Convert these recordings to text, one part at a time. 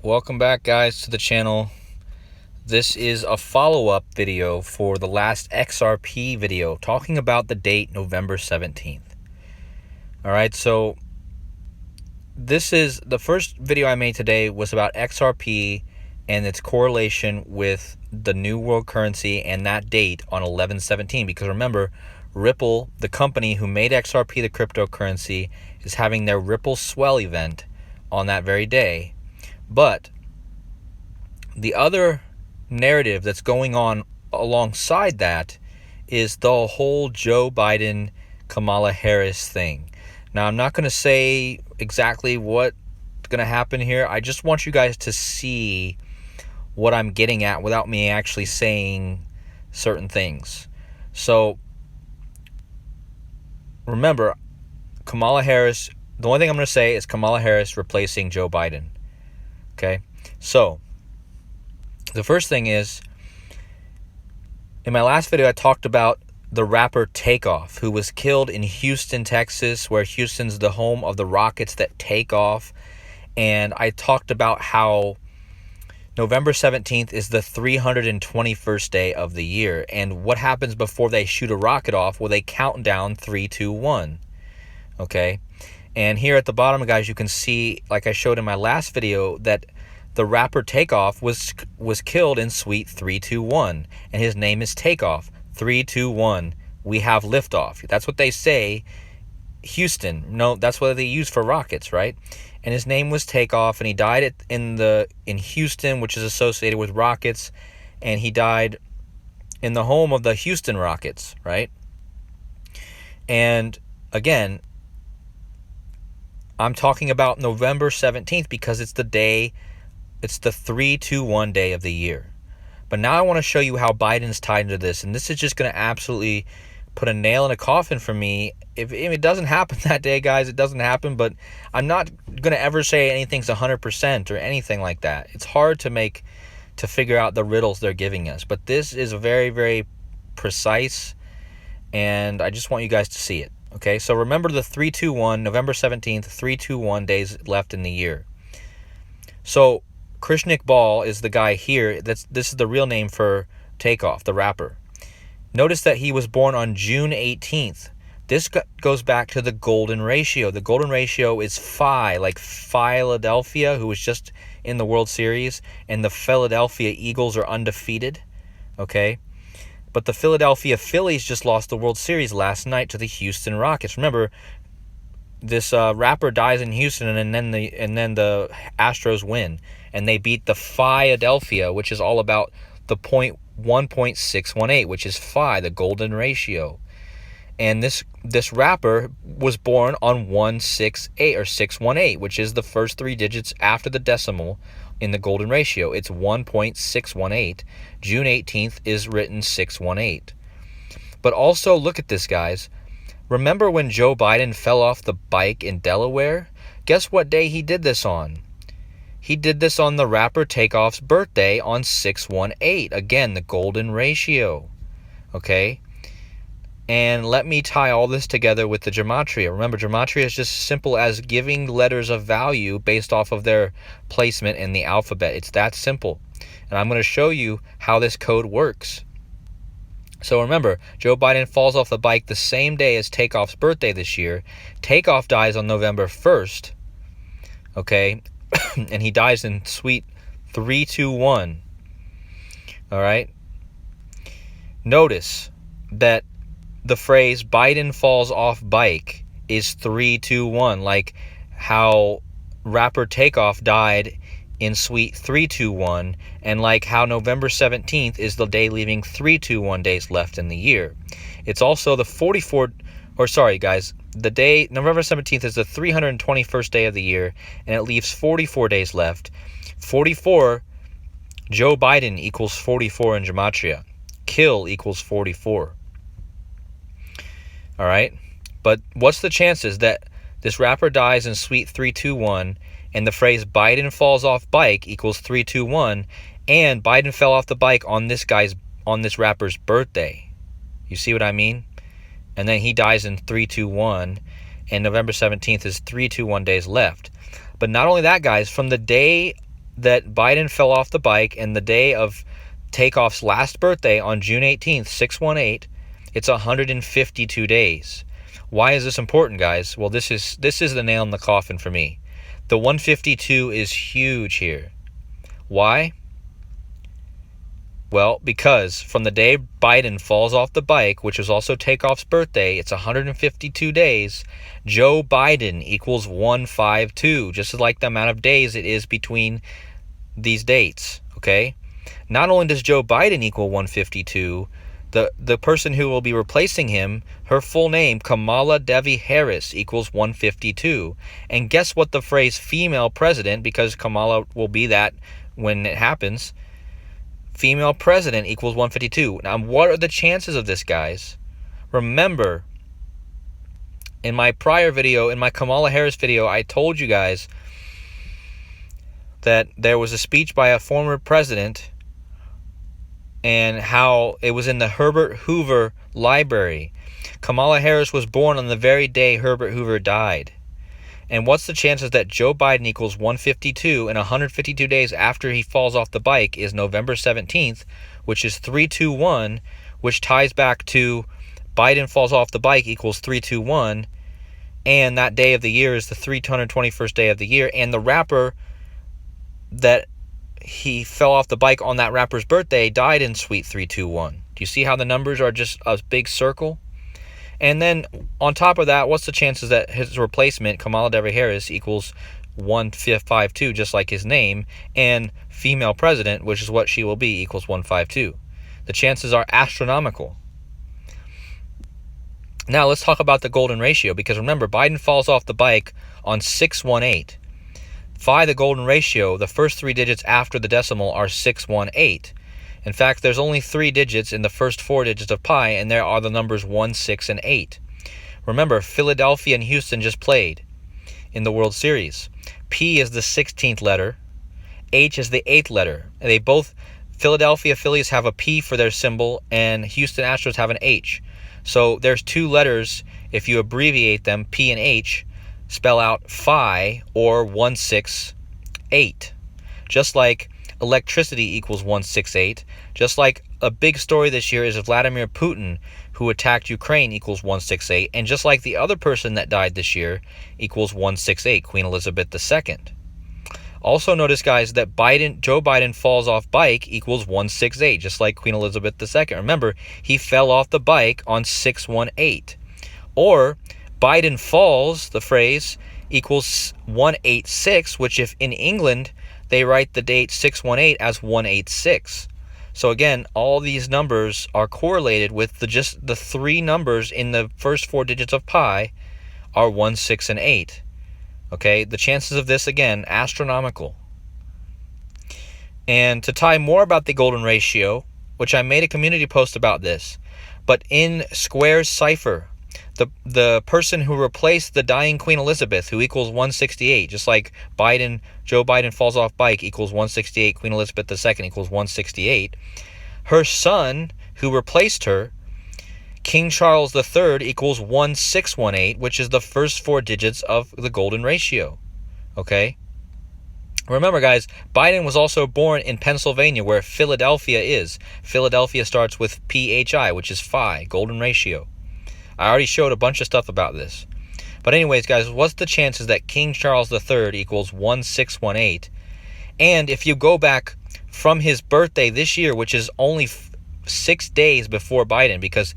Welcome back, guys, to the channel. This is a follow-up video for the last XRP video talking about the date November 17th. Alright, so this is the first video I made today was about XRP and its correlation with the new world currency and that date on 11/17, because remember, Ripple, the company who made XRP the cryptocurrency, is having their Ripple Swell event on that very day. But the other narrative that's going on alongside that is the whole Joe Biden, Kamala Harris thing. Now, I'm not going to say exactly what's going to happen here. I just want you guys to see what I'm getting at without me actually saying certain things. So, remember, Kamala Harris, the only thing I'm going to say is Kamala Harris replacing Joe Biden. Okay? So, the first thing is, in my last video, I talked about the rapper Takeoff, who was killed in Houston, Texas, where Houston's the home of the rockets that take off. And I talked about how November 17th is the 321st day of the year. And what happens before they shoot a rocket off? Well, they count down 3, 2, 1. Okay? And here at the bottom, guys, you can see, like I showed in my last video, that the rapper Takeoff was killed in Suite 321, and his name is Takeoff. 321, we have liftoff. That's what they say. Houston, no, that's what they use for rockets, right? And his name was Takeoff, and he died in Houston, which is associated with rockets, and he died in the home of the Houston Rockets, right? And again, I'm talking about November 17th because it's the day, it's the 321 day of the year. But now I want to show you how Biden's tied into this, and this is just going to absolutely put a nail in a coffin for me. If it doesn't happen that day, guys, it doesn't happen, but I'm not going to ever say anything's 100% or anything like that. It's hard to figure out the riddles they're giving us, but this is very, very precise, and I just want you guys to see it. Okay, so remember the 321, November 17th, 321 days left in the year. So Krishnik Ball is the guy here. This is the real name for Takeoff, the rapper. Notice that he was born on June 18th. This goes back to the golden ratio. The golden ratio is Phi, like Philadelphia, who was just in the World Series, and the Philadelphia Eagles are undefeated. Okay? But the Philadelphia Phillies just lost the World Series last night to the Houston Rockets. Remember, this rapper dies in Houston, and then the Astros win, and they beat the Philadelphia, which is all about the 1.618, which is Phi, the golden ratio. And this rapper was born on 168 or 618, which is the first three digits after the decimal in the golden ratio. It's 1.618. June 18th is written 618. But also look at this, guys. Remember when Joe Biden fell off the bike in Delaware? Guess what day he did this on? He did this on the rapper Takeoff's birthday on 618. Again, the golden ratio. Okay? And let me tie all this together with the gematria. Remember, gematria is just simple as giving letters of value based off of their placement in the alphabet. It's that simple. And I'm going to show you how this code works. So remember, Joe Biden falls off the bike the same day as Takeoff's birthday this year. Takeoff dies on November 1st. Okay? And he dies in Suite 321. All right? Notice that the phrase Biden falls off bike is 321, like how rapper Takeoff died in Suite 321, and like how November 17th is the day leaving 321 days left in the year. It's also the the day November 17th is the 321st day of the year, and it leaves 44 days left. 44, Joe Biden equals 44 in gematria. Kill equals 44. All right? But what's the chances that this rapper dies in Suite 321 and the phrase Biden falls off bike equals 321, and Biden fell off the bike on this rapper's birthday? You see what I mean? And then he dies in 321, and November 17th is 321 days left. But not only that, guys, from the day that Biden fell off the bike and the day of Takeoff's last birthday on June 18th, 618, it's 152 days. Why is this important, guys? Well, this is the nail in the coffin for me. The 152 is huge here. Why? Well, because from the day Biden falls off the bike, which was also Takeoff's birthday, it's 152 days. Joe Biden equals 152, just like the amount of days it is between these dates, okay? Not only does Joe Biden equal 152, the person who will be replacing him, her full name, Kamala Harris, equals 152. And guess what the phrase female president, because Kamala will be that when it happens, female president equals 152. Now, what are the chances of this, guys? Remember, in my prior video, in my Kamala Harris video, I told you guys that there was a speech by a former president and how it was in the Herbert Hoover Library. Kamala Harris was born on the very day Herbert Hoover died. And what's the chances that Joe Biden equals 152 and 152 days after he falls off the bike is November 17th, which is 321, which ties back to Biden falls off the bike equals 321, and that day of the year is the 321st day of the year, and the rapper that he fell off the bike on, that rapper's birthday, died in Sweet 321. Do you see how the numbers are just a big circle? And then on top of that, what's the chances that his replacement, Kamala Harris, equals 152, just like his name, and female president, which is what she will be, equals 152? The chances are astronomical. Now let's talk about the golden ratio, because remember, Biden falls off the bike on 618. Phi, the golden ratio, the first three digits after the decimal are 618. In fact, there's only 3 digits in the first 4 digits of pi, and there are the numbers 1, 6, and 8. Remember, Philadelphia and Houston just played in the World Series. P is the 16th letter. H is the 8th letter. And they both, Philadelphia Phillies have a P for their symbol, and Houston Astros have an H. So there's 2 letters, if you abbreviate them, P and H, spell out Phi or 168. Just like electricity equals 168. Just like a big story this year is Vladimir Putin, who attacked Ukraine, equals 168. And just like the other person that died this year equals 168, Queen Elizabeth II. Also notice, guys, that Joe Biden falls off bike equals 168, just like Queen Elizabeth II. Remember, he fell off the bike on 618. Or Biden falls, the phrase, equals 186, which if in England, they write the date 618 as 186. So again, all these numbers are correlated with just the 3 numbers in the first 4 digits of pi are 1, 6, and 8. Okay, the chances of this, again, astronomical. And to tie more about the golden ratio, which I made a community post about this, but in Square's cipher, the person who replaced the dying Queen Elizabeth, who equals 168, just like Joe Biden falls off bike equals 168, Queen Elizabeth II equals 168, her son, who replaced her, King Charles III, equals 1618, which is the first 4 digits of the golden ratio. Okay? Remember, guys, Biden was also born in Pennsylvania, where Philadelphia is. Philadelphia starts with PHI, which is Phi, golden ratio. I already showed a bunch of stuff about this. But anyways, guys, what's the chances that King Charles III equals 1618? And if you go back from his birthday this year, which is only 6 days before Biden, because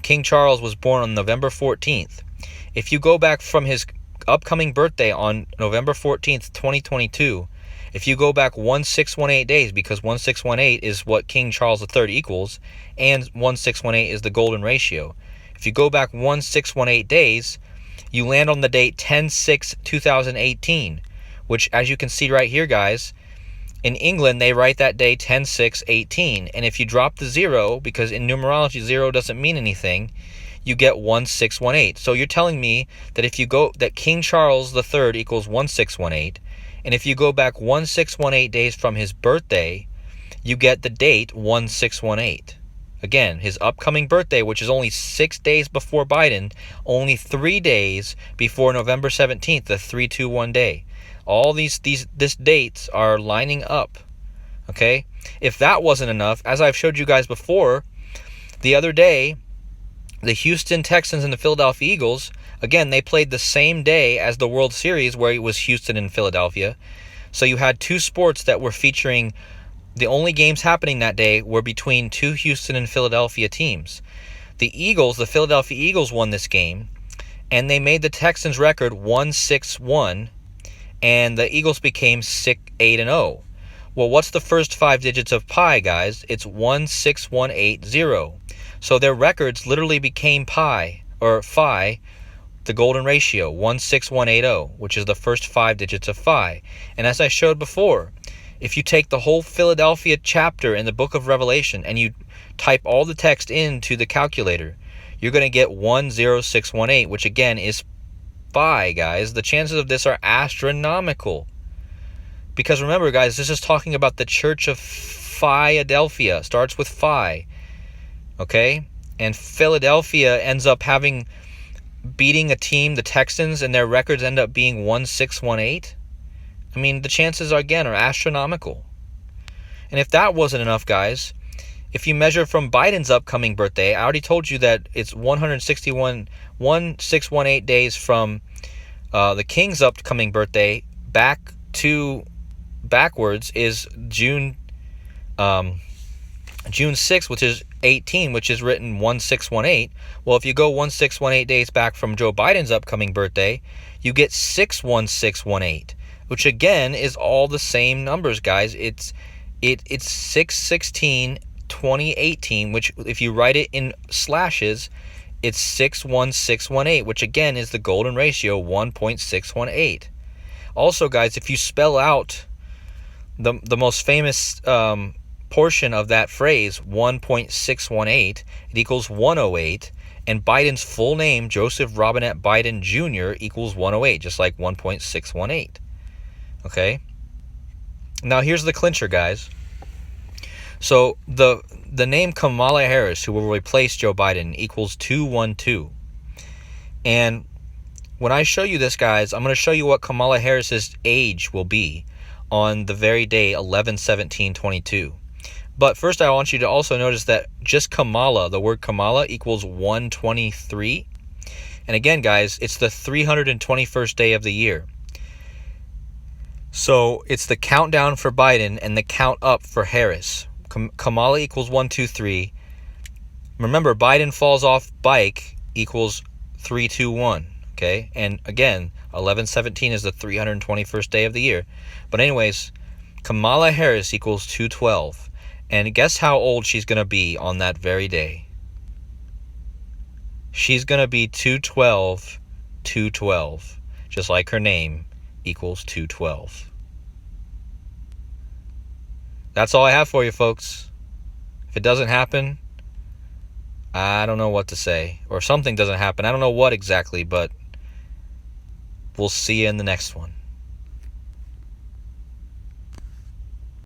King Charles was born on November 14th. If you go back from his upcoming birthday on November 14th, 2022, if you go back 1618 days, because 1618 is what King Charles III equals, and 1618 is the golden ratio. If you go back 1618 days, you land on the date 10/6/2018, which, as you can see right here, guys, in England, they write that day 10/6/18. And if you drop the 0, because in numerology 0 doesn't mean anything, you get 1618. So you're telling me that that King Charles III equals 1618, and if you go back 1618 days from his birthday, you get the date 1618. Again, his upcoming birthday, which is only 6 days before Biden, only 3 days before November 17th, the 3-2-1 day. All these dates are lining up. Okay? If that wasn't enough, as I've showed you guys before, the other day, the Houston Texans and the Philadelphia Eagles, again, they played the same day as the World Series, where it was Houston and Philadelphia. So you had two sports that were featuring, the only games happening that day were between two Houston and Philadelphia teams. The Philadelphia Eagles won this game, and they made the Texans record 1-6-1, and the Eagles became 8-0. Well, what's the first 5 digits of pi, guys? It's 16180. So their records literally became pi, or phi, the golden ratio, 16180, which is the first 5 digits of phi. And as I showed before, if you take the whole Philadelphia chapter in the book of Revelation and you type all the text into the calculator, you're going to get 10618, which again is phi, guys. The chances of this are astronomical. Because remember, guys, this is talking about the Church of Philadelphia. Starts with phi. Okay? And Philadelphia ends up beating a team, the Texans, and their records end up being 1-6-1-8. I mean, the chances, again, are astronomical. And if that wasn't enough, guys, if you measure from Biden's upcoming birthday, I already told you that it's 161 days from the King's upcoming birthday backwards is June 6th, which is 18, which is written 1618. Well, if you go 1618 days back from Joe Biden's upcoming birthday, you get 61618, which again is all the same numbers, guys. It's 6/16/2018, which if you write it in slashes, it's 61618, which again is the golden ratio, 1.618. Also, guys, if you spell out the most famous portion of that phrase, 1.618, it equals 108, and Biden's full name, Joseph Robinette Biden Jr., equals 108, just like 1.618. Okay? Now, here's the clincher, guys. So, the name Kamala Harris, who will replace Joe Biden, equals 212. And when I show you this, guys, I'm going to show you what Kamala Harris's age will be on the very day, 11/17/22. But first, I want you to also notice that just Kamala, the word Kamala, equals 123. And again, guys, it's the 321st day of the year. So it's the countdown for Biden and the count up for Harris. Kamala equals 123. Remember, Biden falls off bike equals 321. Okay, and again, 11/17 is the 321st day of the year. But anyways, Kamala Harris equals 212. And guess how old she's going to be on that very day? She's going to be 212, just like her name equals 212. That's all I have for you, folks. If it doesn't happen, I don't know what to say. Or something doesn't happen. I don't know what exactly, but we'll see you in the next one.